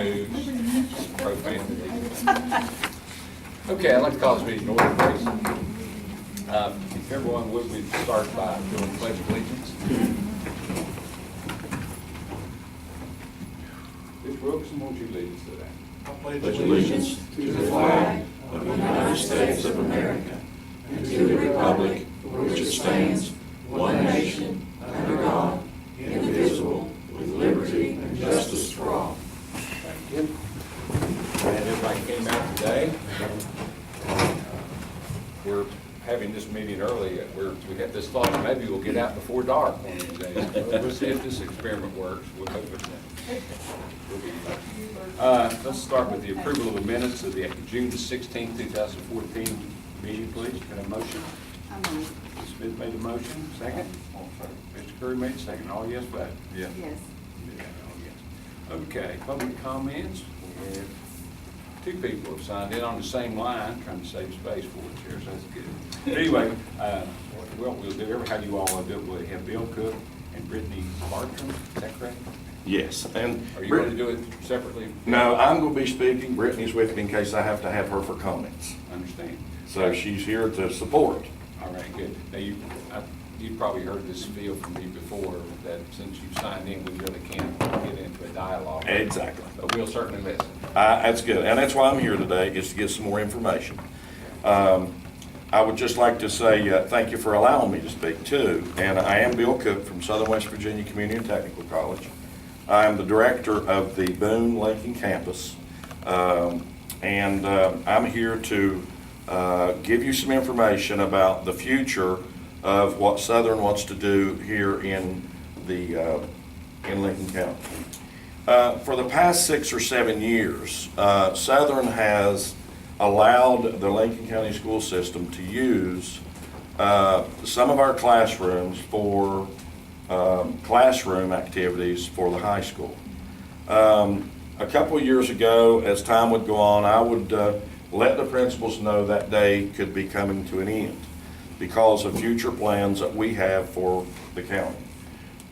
news, profanity. Okay, I'd like to call this meeting to order, please. If everyone would, we'd start by doing pledge of allegiance. Mr. Wilkerson, won't you lead us to that? I pledge allegiance to the flag of the United States of America and to the republic for which it stands, one nation, under God, indivisible, with liberty and justice for all. Thank you. And everybody came out today. We're having this meeting early. We had this thought, maybe we'll get out before dark one of these days. We'll see if this experiment works. We'll hope it does. Let's start with the approval of the minutes of the June 16, 2014 meeting, please. Can I have a motion? I'm Ms. Smith made the motion. Second? Mr. Curry made the second. All yes vote? Yes. Yeah, all yes. Okay, public comments. We have two people have signed in on the same line, trying to save space for us here, so that's good. Anyway, what we'll do, how you all want to do it, we'll have Bill Cook and Brittany Bartram. Is that correct? Yes, and Are you going to do it separately? no, I'm going to be speaking. Brittany's with me in case I have to have her for comments. I understand. So she's here to support. All right, good. Now, you've probably heard this feel from me before, that since you've signed in, we really can't get into a dialogue. Exactly. But we'll certainly listen. That's good, and that's why I'm here today, is to get some more information. I would just like to say thank you for allowing me to speak too. And I am Bill Cook from Southern West Virginia Community and Technical College. I am the director of the Boone-Lincoln campus, and I'm here to give you some information about the future of what Southern wants to do here in Lincoln County. For the past 6 or 7 years, Southern has allowed the Lincoln County school system to use some of our classrooms for classroom activities for the high school. A couple of years ago, as time would go on, I would let the principals know that day could be coming to an end because of future plans that we have for the county.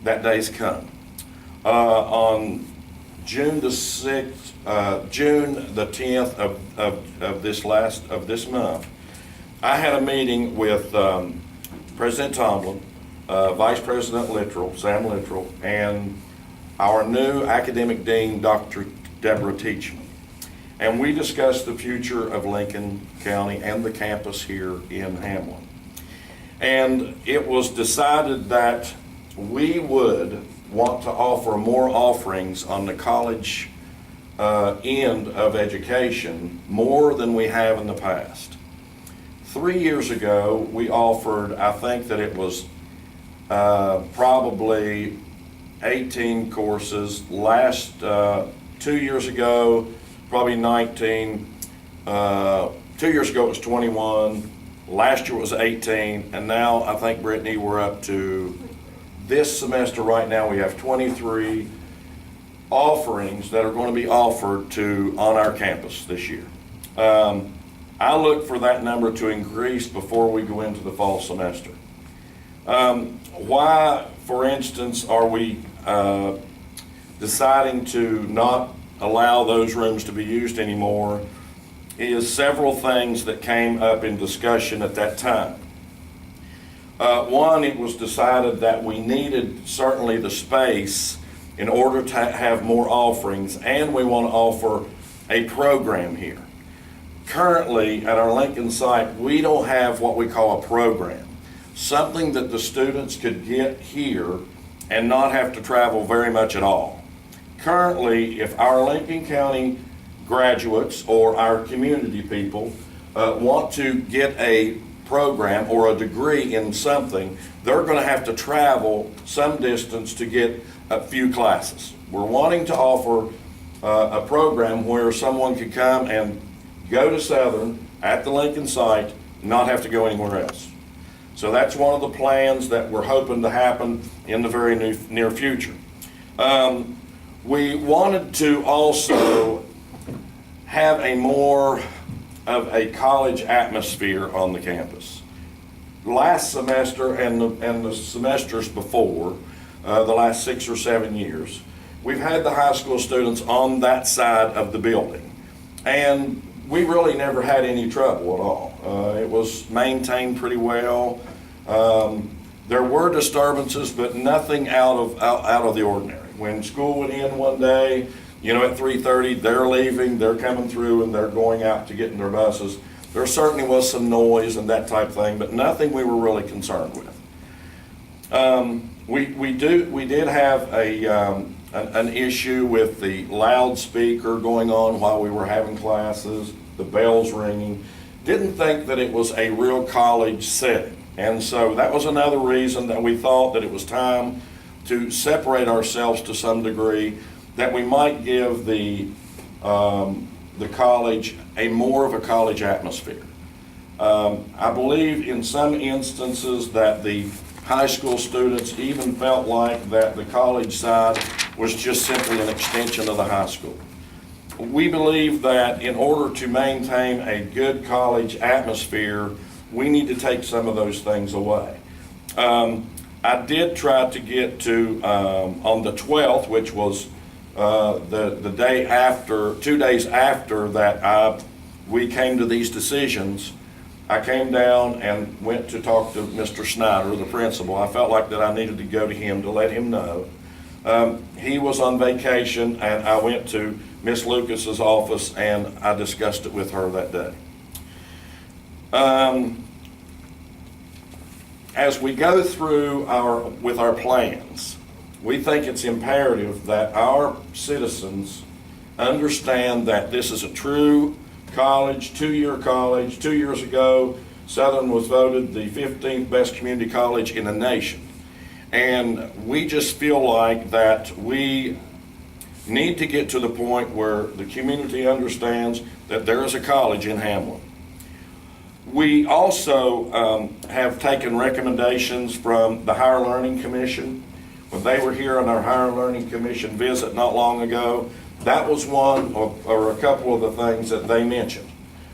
That day's come. On June the 6th, June the 10th of this month, I had a meeting with President Tomlin, Vice President Littrell, Sam Littrell, and our new academic dean, Dr. Deborah Teachman. And we discussed the future of Lincoln County and the campus here in Hamlin. And it was decided that we would want to offer more offerings on the college end of education, more than we have in the past. 3 years ago, we offered, I think that it was probably 18 courses. 2 years ago, probably 19. 2 years ago, it was 21. Last year it was 18. And now, I think, Brittany, we're up to, this semester right now, we have 23 offerings that are going to be offered on our campus this year. I look for that number to increase before we go into the fall semester. Why, for instance, are we deciding to not allow those rooms to be used anymore is several things that came up in discussion at that time. One, it was decided that we needed certainly the space in order to have more offerings, and we want to offer a program here. Currently, at our Lincoln site, we don't have what we call a program, something that the students could get here and not have to travel very much at all. Currently, if our Lincoln County graduates or our community people want to get a program or a degree in something, they're going to have to travel some distance to get a few classes. We're wanting to offer a program where someone could come and go to Southern at the Lincoln site, not have to go anywhere else. So that's one of the plans that we're hoping to happen in the very near future. We wanted to also have a more of a college atmosphere on the campus. Last semester and the semesters before, the last 6 or 7 years, we've had the high school students on that side of the building. And we really never had any trouble at all. It was maintained pretty well. There were disturbances, but nothing out of the ordinary. When school would end one day, you know, at 3:30, they're leaving, they're coming through, and they're going out to get in their buses. There certainly was some noise and that type of thing, but nothing we were really concerned with. We did have an issue with the loudspeaker going on while we were having classes, the bells ringing. Didn't think that it was a real college setting. And so that was another reason that we thought that it was time to separate ourselves to some degree, that we might give the college more of a college atmosphere. I believe in some instances that the high school students even felt like that the college side was just simply an extension of the high school. We believe that in order to maintain a good college atmosphere, we need to take some of those things away. I did try to get to, on the 12th, which was the day after, 2 days after that we came to these decisions, I came down and went to talk to Mr. Snyder, the principal. I felt like that I needed to go to him to let him know. He was on vacation, and I went to Miss Lucas's office and I discussed it with her that day. As we go through with our plans, we think it's imperative that our citizens understand that this is a true college, two-year college. 2 years ago, Southern was voted the 15th best community college in the nation. And we just feel like that we need to get to the point where the community understands that there is a college in Hamlin. We also have taken recommendations from the Higher Learning Commission. When they were here on our Higher Learning Commission visit not long ago, that was one or a couple of the things that they mentioned.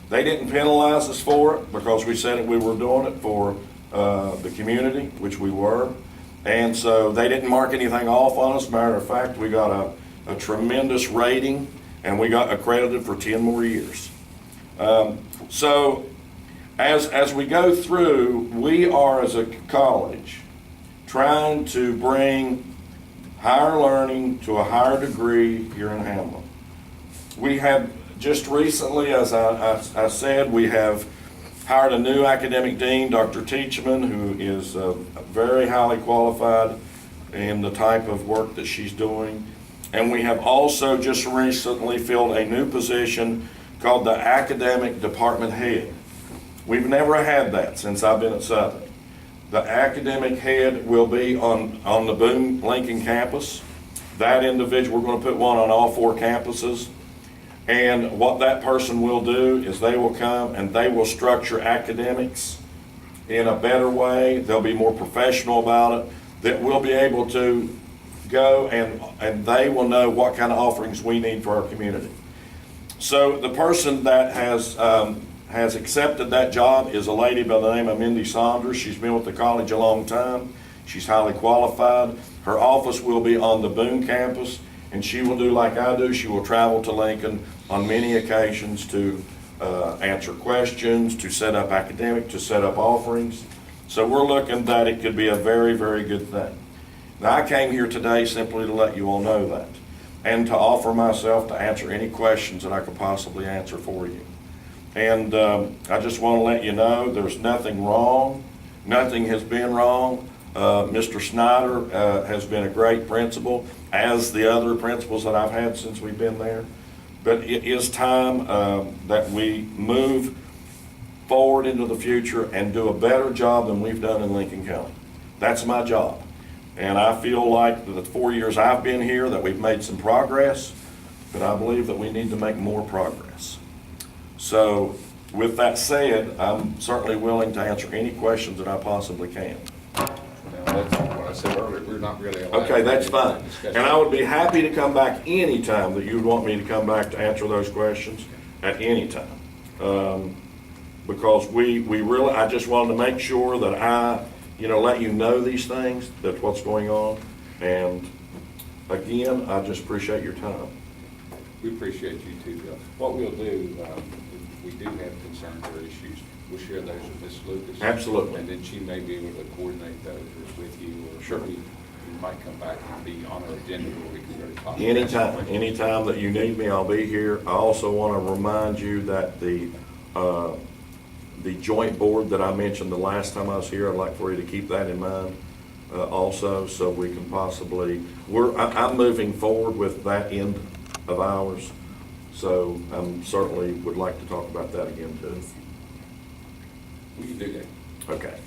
They didn't penalize us for it because we said we were doing it for the community, which we were. And so they didn't mark anything off on us. Matter of fact, we got a tremendous rating and we got accredited for 10 more years. So as we go through, we are as a college trying to bring higher learning to a higher degree here in Hamlin. We have just recently, as I said, we have hired a new academic dean, Dr. Teachman, who is very highly qualified in the type of work that she's doing. And we have also just recently filled a new position called the academic department head. We've never had that since I've been at Southern. The academic head will be on the Boone Lincoln campus. That individual, we're going to put one on all 4 campuses. And what that person will do is they will come and they will structure academics in a better way. They'll be more professional about it. That we'll be able to go and they will know what kind of offerings we need for our community. So the person that has accepted that job is a lady by the name of Mindy Saunders. She's been with the college a long time. She's highly qualified. Her office will be on the Boone campus, and she will do like I do. She will travel to Lincoln on many occasions to answer questions, to set up academic, to set up offerings. So we're looking that it could be a very, very good thing. Now, I came here today simply to let you all know that and to offer myself to answer any questions that I could possibly answer for you. And I just want to let you know there's nothing wrong. Nothing has been wrong. Mr. Snyder has been a great principal, as the other principals that I've had since we've been there. But it is time that we move forward into the future and do a better job than we've done in Lincoln County. That's my job. And I feel like the 4 years I've been here that we've made some progress, but I believe that we need to make more progress. So with that said, I'm certainly willing to answer any questions that I possibly can. Now, that's what I said earlier, we're not really allowed. Okay, that's to fine. discuss And I would be happy to come back any time that you'd want me to come back to answer those questions at any time. Because we really, I just wanted to make sure that I, let you know these things, that's what's going on. And again, I just appreciate your time. We appreciate you too, Bill. What we'll do, if we do have concerns or issues, we'll share those with Ms. Lucas. Absolutely. And then she may be able to coordinate those with you, or Sure. we might come back and be on our agenda where we can really talk. Anytime that you need me, I'll be here. I also want to remind you that the joint board that I mentioned the last time I was here, I'd like for you to keep that in mind also, so we can possibly, I'm moving forward with that end of ours, so I certainly would like to talk about that again too. We can do that. Okay.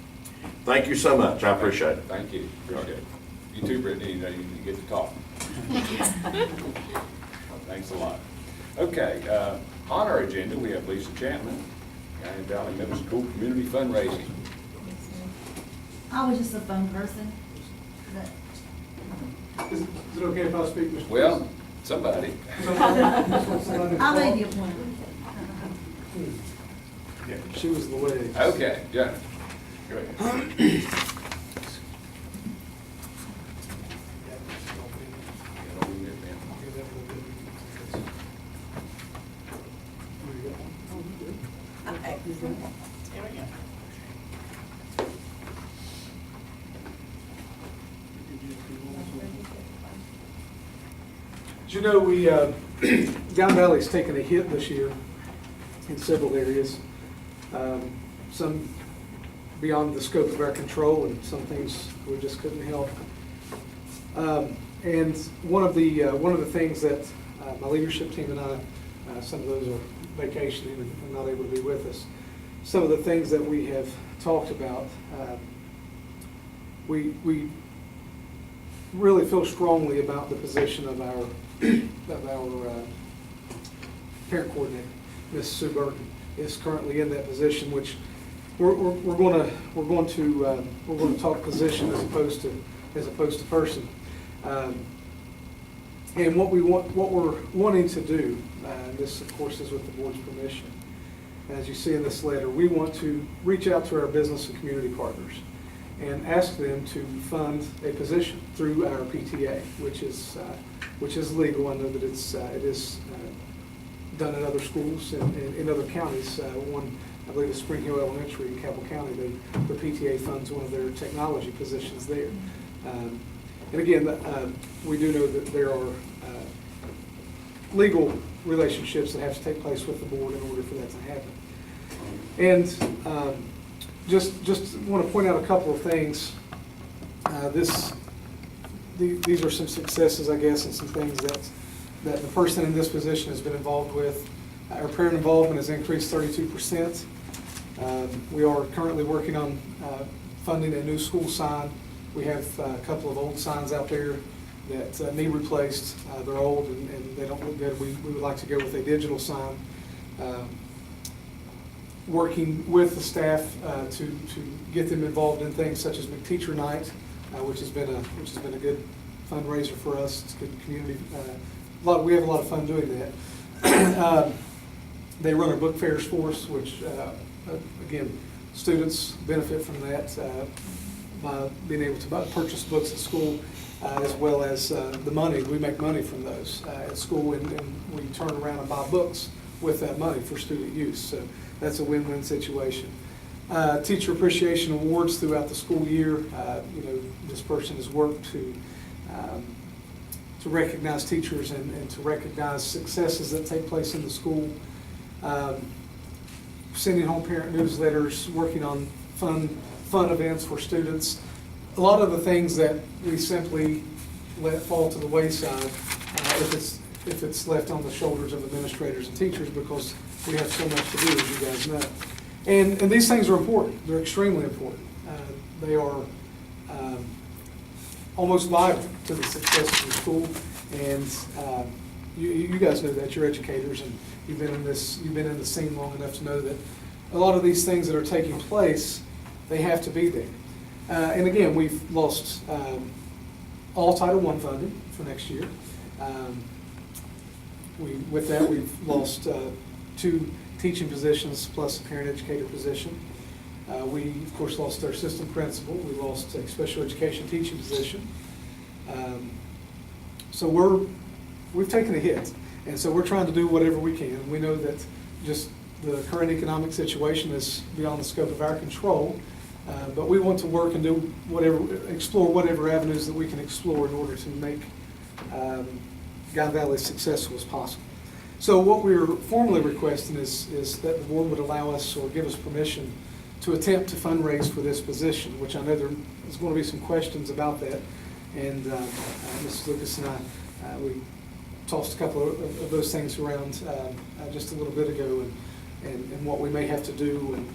Thank you so much. I appreciate it. Thank you, appreciate it. You too, Brittany, you know, you get to talk. Thanks a lot. Okay, on our agenda, we have Lisa Chapman, County Valley Middle School Community Fundraising. I was just a phone person. Is it okay if I speak, Mr. Well, somebody. I made the appointment. She was the way. Okay, Jennifer, go ahead. As you know, we, Down Valley's taken a hit this year in several areas. Some beyond the scope of our control, and some things we just couldn't help. And one of the things that my leadership team and I, some of those are vacationing and not able to be with us. Some of the things that we have talked about, we really feel strongly about the position of our parent coordinator, Ms. Sue Burton, is currently in that position, which we're going to talk position as opposed to person. And what we're wanting to do, and this of course is with the board's permission, as you see in this letter, we want to reach out to our business and community partners and ask them to fund a position through our PTA, which is legal. I know that it is done in other schools and in other counties. One, I believe, is Spring Hill Elementary in Cabell County. The PTA funds one of their technology positions there. And again, we do know that there are legal relationships that have to take place with the board in order for that to happen. And just want to point out a couple of things. These are some successes, I guess, and some things that the person in this position has been involved with. Our parent involvement has increased 32%. We are currently working on funding a new school sign. We have a couple of old signs out there that need replaced. They're old and they don't look good. We would like to go with a digital sign. Working with the staff to get them involved in things such as McTeacher Night, which has been a good fundraiser for us. It's a good community. We have a lot of fun doing that. They run our book fairs for us, which again, students benefit from that by being able to purchase books at school, as well as the money. We make money from those at school, and we turn around and buy books with that money for student use. So that's a win-win situation. Teacher appreciation awards throughout the school year. This person has worked to recognize teachers and to recognize successes that take place in the school. Sending home parent newsletters, working on fun events for students. A lot of the things that we simply let fall to the wayside if it's left on the shoulders of administrators and teachers, because we have so much to do, as you guys know. And these things are important. They're extremely important. They are almost vital to the success of the school. And you guys know that. You're educators, and you've been in the scene long enough to know that a lot of these things that are taking place, they have to be there. And again, we've lost all Title I funding for next year. With that, we've lost 2 teaching positions plus a parent educator position. We, of course, lost our assistant principal. We lost a special education teaching position. So we've taken a hit, and so we're trying to do whatever we can. We know that just the current economic situation is beyond the scope of our control, but we want to work and do explore whatever avenues that we can explore in order to make Guy Valley as successful as possible. So what we're formally requesting is that the board would allow us or give us permission to attempt to fundraise for this position, which I know there's going to be some questions about that. And Mrs. Lucas and I, we tossed a couple of those things around just a little bit ago, and what we may have to do, and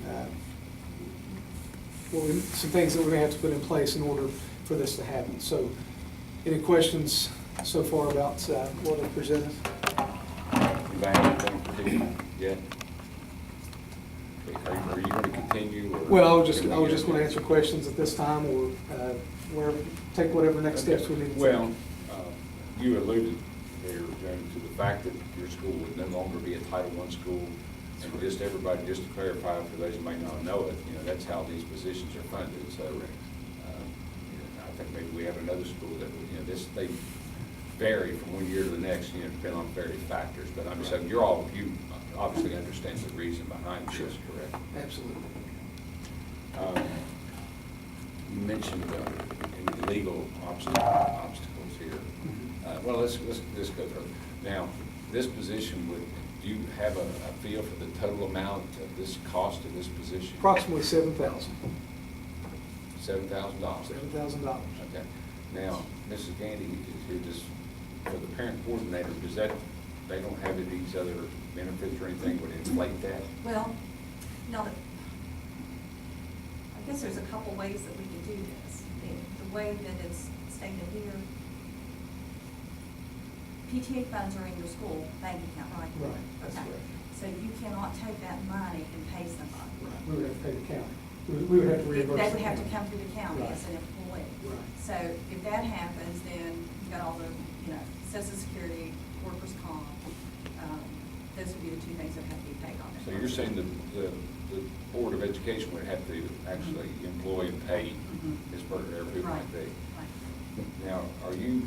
some things that we may have to put in place in order for this to happen. So, any questions so far about what I presented? Anybody have anything particular yet? Are you going to continue? Or Well, I was just going to answer questions at this time, or take whatever next steps we need to take. Well, you alluded there, Joan, to the fact that your school would no longer be a Title I school. And just everybody, just to clarify for those who may not know it, that's how these positions are funded. So I think maybe we have another school that, they vary from one year to the next, depending on various factors. But I'm just saying, you obviously understand the reason behind this, correct? Absolutely. You mentioned any legal obstacles here. Well, let's go through. Now, this position do you have a feel for the total amount of this cost of this position? Approximately $7,000. $7,000. $7,000. Okay. Now, Mrs. Gandy is here just for the parent coordinator. Does that, they don't have these other benefits or anything would inflate that? Well, no, I guess there's a couple ways that we can do this. The way that it's stated here, PTA funds are in your school bank account, right? Right, that's Okay. correct. So you cannot take that money and pay somebody. Right. We would have to pay the county. We would have to reimburse. They would the have to county. come through the county Right. as an employee. Right. So if that happens, then you've got all the, Social Security, workers' comp, those would be the two things that have to be paid on it. So you're saying that the Board of Education would have to actually employ and pay this person, whoever it might be. Right. Now, are you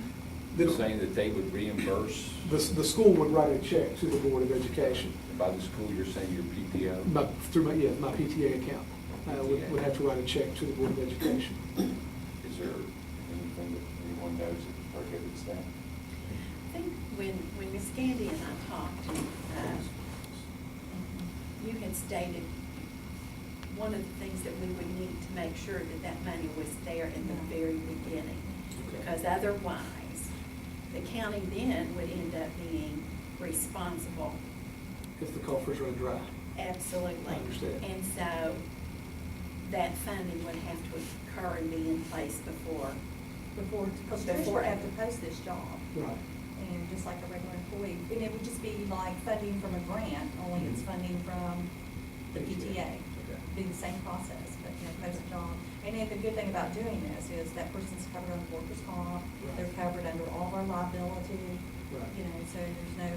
saying that they would reimburse, The school would write a check to the Board of Education. and by the school, you're saying your PTO? Through my PTA account. Would have to write a check to the Board of Education. Is there anything that anyone knows that prohibits that? I think when Ms. Gandy and I talked, you had stated one of the things that we would need to make sure that money was there in the very beginning. Okay. Because otherwise, the county then would end up being responsible. If the coffers run dry. Absolutely. I understand. And so that funding would have to occur and be in place before. Because Trish would have to post this job, Right. and just like a regular employee, and it would just be like funding from a grant, only it's funding from the PTA. Be the same process, but post a job. And then the good thing about doing this is that person's covered under workers' comp, they're covered under all of our liability, Right. so there's no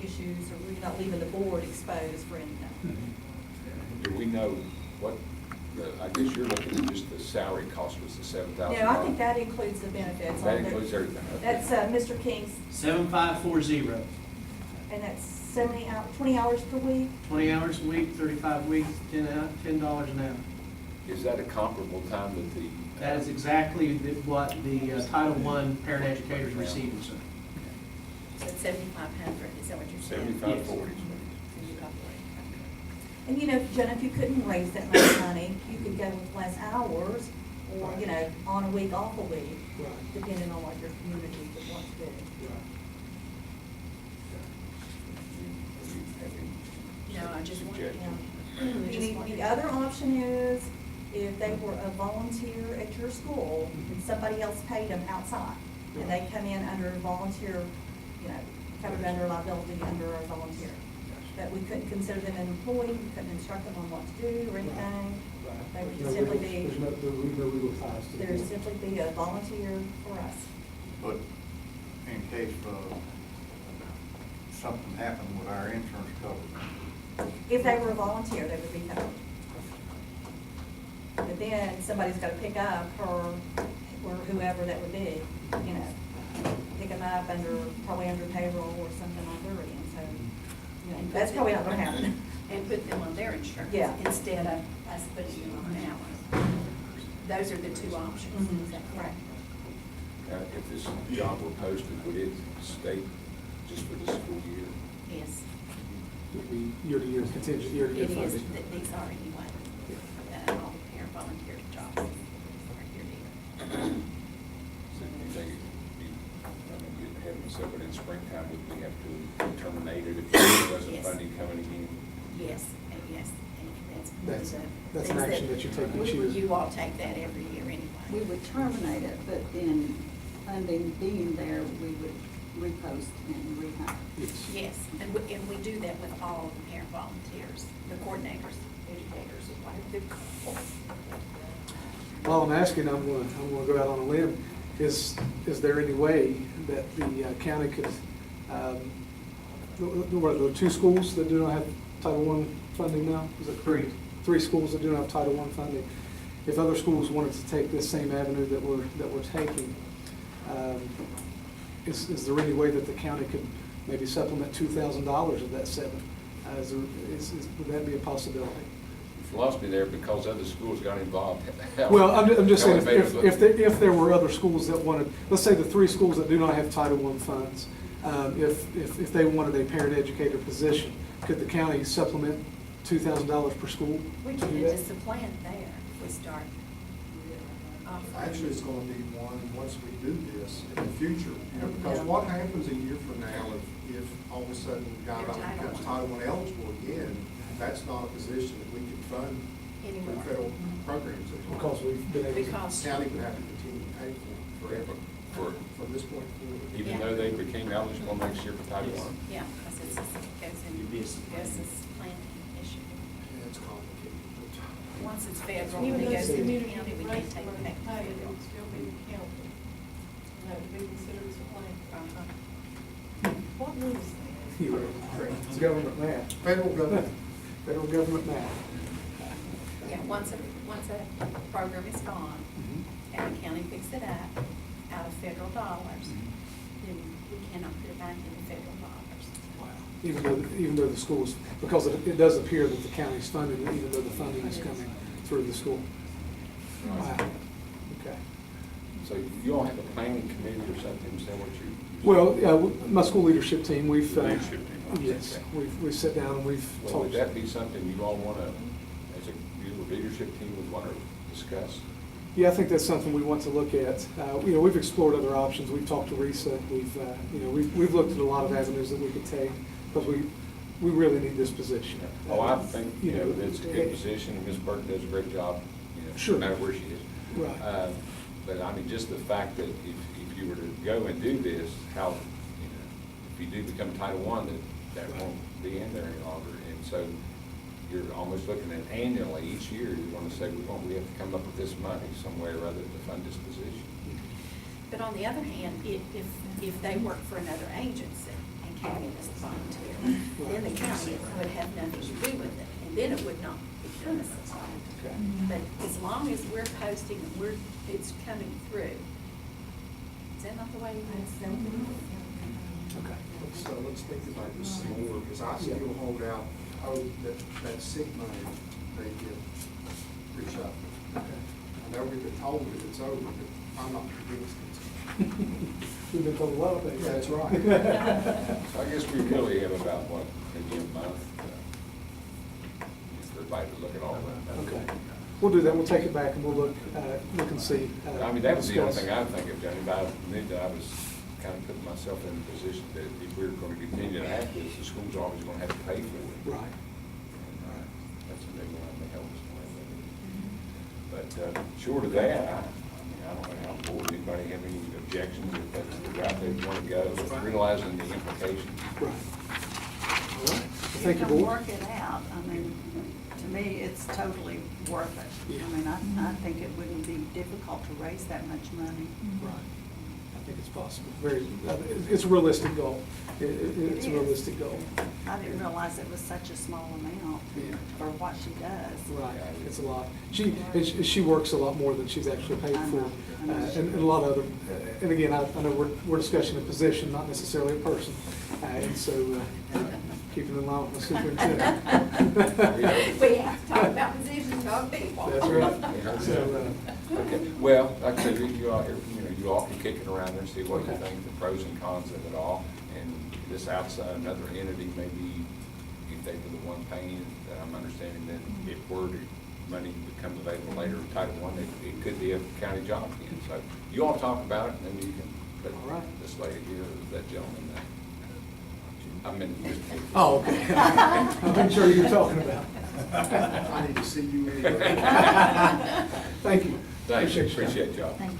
issues, or we're not leaving the board exposed for anything. Do we know what, I guess you're looking at just the salary cost was the $7,000? No, I think that includes the benefits. That on there. includes everything, okay. That's Mr. King's, 7540, and that's 20 hours per week. 20 hours a week, 35 weeks, $10 an hour. Is that a comparable time that the? That is exactly what the Title I parent educators are receiving, sir. So it's 7,500, is that what you're saying? 75/40. And Jenna, if you couldn't raise that much money, you could go with less hours, or, on a week, off a week, Right. depending on what your community would want to do. No, I just want, The other option is if they were a volunteer at your school and somebody else paid them outside, and they come in under a volunteer, covered under liability under a volunteer. But we couldn't consider them an employee, we couldn't instruct them on what to do or anything. They would There's no simply legal- be, There's no legal ties to the there'd board. simply be a volunteer for us. But in case something happened with our insurance coverage, If they were a volunteer, they would be covered. But then somebody's got to pick up her, or whoever that would be, pick them up probably under payroll or something on their end, so, that's probably not gonna happen. And put them on their insurance. Yeah. Instead of us putting them on ours. Those are the two options. Is that correct? If this job were posted, would it stay just for the school year? Yes. Would be year-to-year, contingent year-to-year It is, funding. these are anyway. All the parent volunteer jobs are year to year. So do you think it'd be, you'd have it separate in springtime, would we have to terminate it if there wasn't Yes. funding coming in? Yes, and yes, and that's one of That's- the that's an things action that you take each we- year. You all take that every year anyway. We would terminate it, but then funding being there, we would repost and rehire. Yes. Yes, and we do that with all the parent volunteers, the coordinators, educators, whatever they're called. Well, I'm asking, I'm gonna go out on a limb, is there any way that the county could, what are the 2 schools that do not have Title I funding now? Is it correct? 3 schools that do not have Title I funding. If other schools wanted to take this same avenue that we're taking, is there any way that the county could maybe supplement $2,000 of that 7? Would that be a possibility? Philosophy there, because other schools got involved. Well, I'm just saying, Elevated look. if there were other schools that wanted, let's say the 3 schools that do not have Title I funds, if they wanted a parent educator position, could the county supplement $2,000 per school? We to can do that? just supplant there if we start. Actually, it's gonna be one, once we do this in the future, because what happens a year from now if all of a sudden God Your Title becomes I. Title I eligible again, that's not a position that we can fund Anymore. through federal programs. Because we've been able to. Because, The county would have to continue to pay for it forever, from this point forward. Even Yeah. though they became eligible next year for Title I. yeah, because it goes in, goes as planning issue. Yeah, it's complicated. Once it's federal, Even when it though goes into community county, we can't take it back to pay, it federal. would still be counted. And that would be considered supplant. What rules that? It's government math. Federal government. Federal government math. Yeah, once a program is gone, and the county picks it up out of federal dollars, then we cannot put it back into federal dollars. Even though the schools, because it does appear that the county's funding it, even though the funding is coming through the school. Wow, okay. So you all have a planning committee or something, is that what you? Well, my school leadership team, we've. Leadership team, Yes, okay. we sit down and we've Well, talked. would that be something you all want to, as a, your leadership team would want to discuss? Yeah, I think that's something we want to look at. We've explored other options. We've talked to RISA. We've looked at a lot of avenues that we could take, because we really need this position. Oh, I think, it's a good position, and Ms. Burton does a great job, Sure. no matter where she is. Right. But I mean, just the fact that if you were to go and do this, how, if you do become Title I, that won't be in there any longer. And so you're almost looking at annually, each year, you want to say, we have to come up with this money somewhere or other to fund this position. But on the other hand, if they work for another agency and came in as a volunteer, then the county would have nothing to do with it, and then it would not be done as a volunteer. Okay. But as long as we're posting and it's coming through, is that not the way it's done? Okay. Let's think about this some more, because I still hold out hope that sick money may get reshuffled. Okay. I know we've been told that it's over, but I'm not convinced it's. We've been told a lot of things. Yeah, that's right. So I guess we really have about, maybe a month, for everybody to look at all that. Okay. We'll do that. We'll take it back and we'll look and see. I mean, that was the only discuss. thing I think of, Johnny, but I was kind of putting myself in the position that if we're going to continue to have this, the school's always going to have to pay for it. Right. And, that's a big one, they help us with it. But short of that, I don't know how board, anybody have any objections if that's the route they want to go, realizing the implications. Right. All right. Thank you, can board. work it out. I mean, to me, it's totally worth it. Yeah. I mean, I think it wouldn't be difficult to raise that much money. Right. think it's possible. It's a realistic goal. It's a is. realistic goal. I didn't realize it was such a small amount Yeah. for what she does. Right, it's a lot. She works a lot more than she's actually paid I for. know. And a lot of other, and again, I know we're discussing a position, not necessarily a person. And so, keeping in line with the superintendent. We have to talk about positions, not people. That's right. So, Okay, well, like I said, you all, you all can kick it around there and see what you Okay. think, the pros and cons of it all. And this outside, another entity, maybe if they were the one paying, that I'm understanding, then if were to money becomes available later in Title I, it could be a county job again. So you all talk about it, and then you can let All right. this lady here, or that gentleman know. I mean, just. oh, okay. I'm sure you're talking about. I need to see you anyway. Thank you. Thank you, Appreciate your time. appreciate y'all. Thank you.